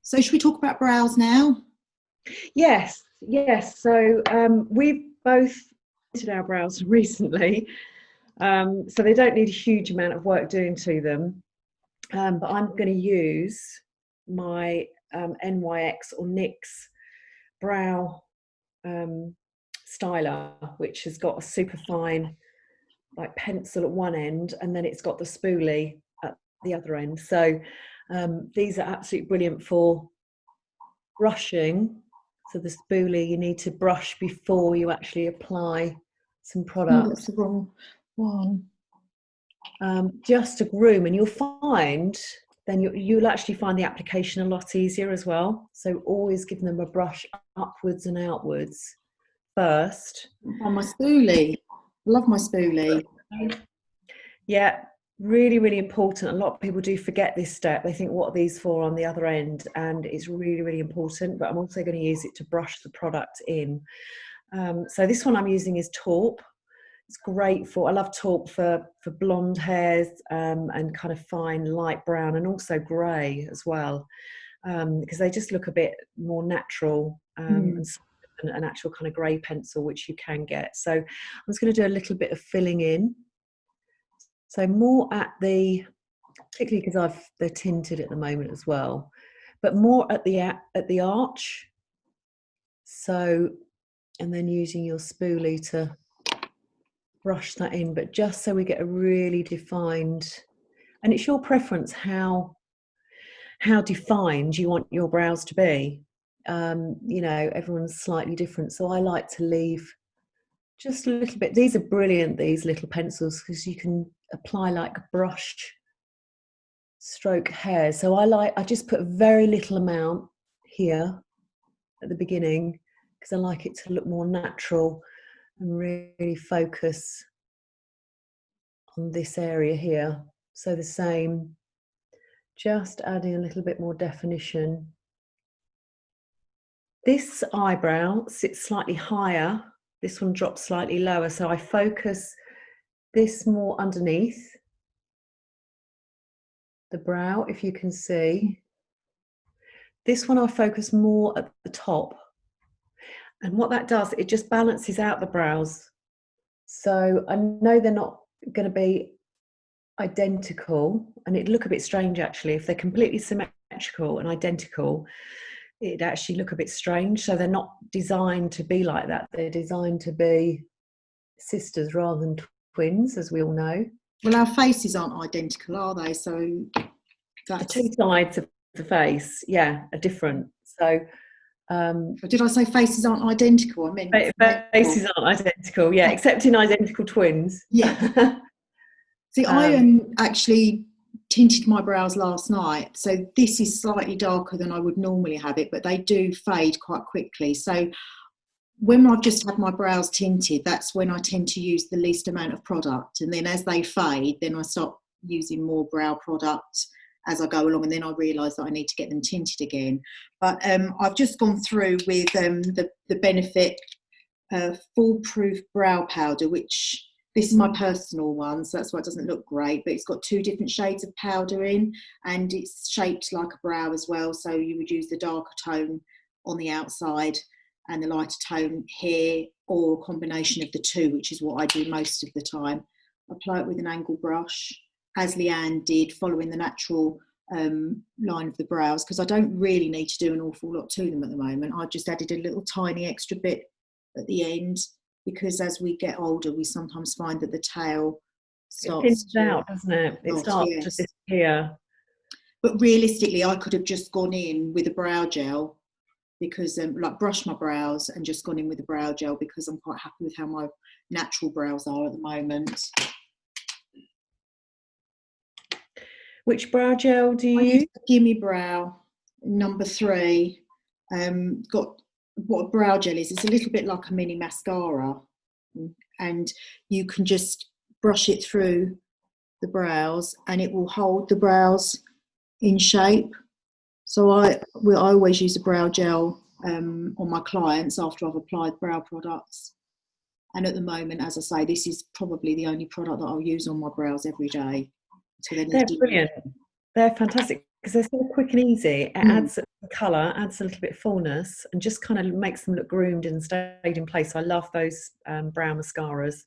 So should we talk about brows now? Yes. So we've both painted our brows recently, so they don't need a huge amount of work doing to them. But I'm going to use my NYX or NYX brow styler, which has got a super fine like pencil at one end, and then it's got the spoolie at the other end. So these are absolutely brilliant for brushing. So the spoolie, you need to brush before you actually apply some product. Oh, that's the wrong one. Just to groom, and you'll find then you'll actually find the application a lot easier as well. So always give them a brush upwards and outwards first. On my spoolie. Love my spoolie. Yeah, really, really important. A lot of people do forget this step. They think, what are these for on the other end? And it's really, really important. But I'm also going to use it to brush the product in. So this one I'm using is Taupe. It's great for, I love Taupe for blonde hairs and kind of fine light brown and also grey as well, because they just look a bit more natural and an actual kind of grey pencil, which you can get. So I'm just going to do a little bit of filling in. So more at the, particularly because they're tinted at the moment as well, but more at the arch. So, and then using your spoolie to brush that in, but just so we get a really defined, and it's your preference how defined you want your brows to be. You know, everyone's slightly different, so I like to leave just a little bit. These are brilliant, these little pencils, because you can apply like brush stroke hair. So I just put a very little amount here at the beginning because I like it to look more natural and really focus on this area here. So the same, just adding a little bit more definition. This eyebrow sits slightly higher, this one drops slightly lower, so I focus this more underneath the brow, if you can see. This one I focus more at the top, and what that does, it just balances out the brows. So I know they're not going to be identical, and it'd look a bit strange actually if they're completely symmetrical and identical. It'd actually look a bit strange. So they're not designed to be like that. They're designed to be sisters rather than twins, as we all know. Well, our faces aren't identical, are they? So that's... The two sides of the face, yeah, are different. So did I say faces aren't identical? I mean faces aren't identical, yeah, except in identical twins. Yeah. See, I actually tinted my brows last night, so this is slightly darker than I would normally have it, but they do fade quite quickly. So when I've just had my brows tinted, that's when I tend to use the least amount of product, and then as they fade, then I start using more brow product as I go along, and then I realise that I need to get them tinted again. But I've just gone through with the Benefit Foolproof brow powder, which this is my personal one, so that's why it doesn't look great, but it's got 2 different shades of powder in, and it's shaped like a brow as well. So you would use the darker tone on the outside and the lighter tone here, or a combination of the two, which is what I do most of the time. Apply it with an angle brush, as Leanne did, following the natural line of the brows, because I don't really need to do an awful lot to them at the moment. I've just added a little tiny extra bit at the end, because as we get older, we sometimes find that the tail starts to out, doesn't it? It starts to disappear. But realistically, I could have just gone in with a brow gel, because like brushed my brows and just gone in with a brow gel, because I'm quite happy with how my natural brows are at the moment. Which brow gel do you use? Gimme Brow number 3. Got what a brow gel is. It's a little bit like a mini mascara, and you can just brush it through the brows and it will hold the brows in shape. So I always use a brow gel on my clients after I've applied brow products. And at the moment, as I say, this is probably the only product that I'll use on my brows every day. They're brilliant. They're fantastic because they're so quick and easy. It adds colour, adds a little bit of fullness, and just kind of makes them look groomed and stayed in place. So I love those brow mascaras.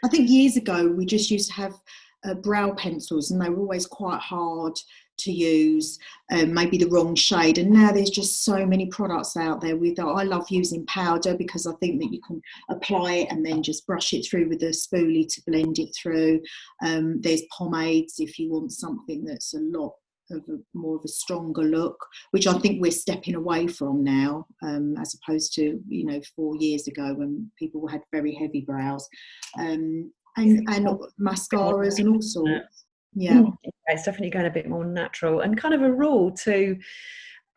I think years ago we just used to have brow pencils, and they were always quite hard to use, maybe the wrong shade. And now there's just so many products out there with that. I love using powder because I think that you can apply it and then just brush it through with a spoolie to blend it through. There's pomades if you want something that's a lot of more of a stronger look, which I think we're stepping away from now, as opposed to 4 years ago when people had very heavy brows, and mascaras and all sorts. Yeah. It's definitely going a bit more natural. And kind of a rule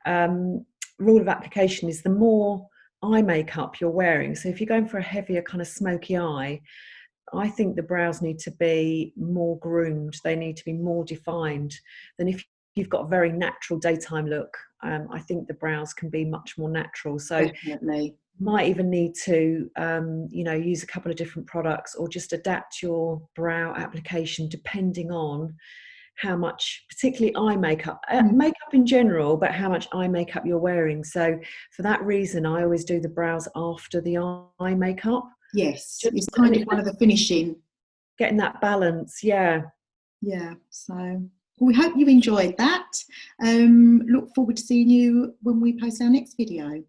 of application is the more eye makeup you're wearing. So if you're going for a heavier kind of smoky eye, I think the brows need to be more groomed. They need to be more defined than if you've got a very natural daytime look. I think the brows can be much more natural. So definitely. Might even need to use a couple of different products, or just adapt your brow application depending on how much, particularly eye makeup, makeup in general, but how much eye makeup you're wearing. So for that reason, I always do the brows after the eye makeup. Yes, it's kind of one of the finishing. Getting that balance, yeah. Yeah, so we hope you enjoyed that. Look forward to seeing you when we post our next video.